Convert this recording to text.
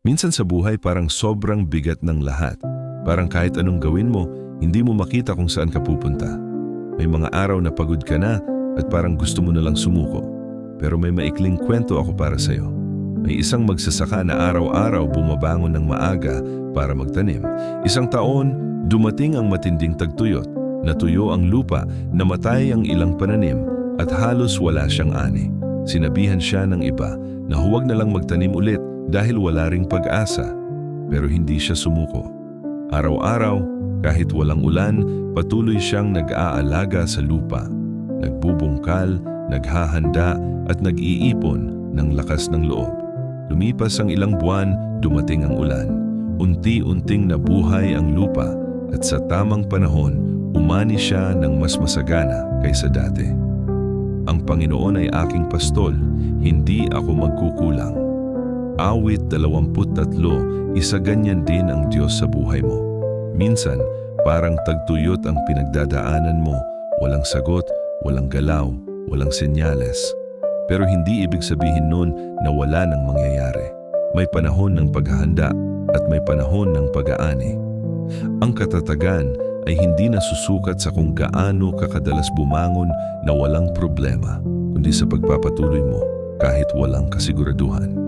Minsan sa buhay parang sobrang bigat ng lahat. Parang kahit anong gawin mo, hindi mo makita kung saan ka pupunta. May mga araw na pagod ka na at parang gusto mo na lang sumuko. Pero may maikling kwento ako para sa'yo. May isang magsasaka na araw-araw bumabangon ng maaga para magtanim. Isang taon, dumating ang matinding tagtuyot. Natuyo ang lupa, namatay ang ilang pananim at halos wala siyang ani. Sinabihan siya ng iba na huwag na lang magtanim ulit dahil wala ring pag-asa. Pero hindi siya sumuko. Araw-araw, kahit walang ulan, patuloy siyang nag-aalaga sa lupa. Nagbubungkal, naghahanda at nag-iipon ng lakas ng loob. Lumipas ang ilang buwan, dumating ang ulan. Unti-unting nabuhay ang lupa at sa tamang panahon, umani siya ng mas masagana kaysa dati. Ang Panginoon ay aking pastol, hindi ako magkukulang. Awit 23, isa ganyan din ang Diyos sa buhay mo. Minsan, parang tagtuyot ang pinagdadaanan mo, walang sagot, walang galaw, walang senyales. Pero hindi ibig sabihin nun na wala nang mangyayari. May panahon ng paghahanda at may panahon ng pag-aani. Ang katatagan ay hindi nasusukat sa kung gaano ka kadalas bumangon na walang problema, kundi sa pagpapatuloy mo kahit walang kasiguraduhan.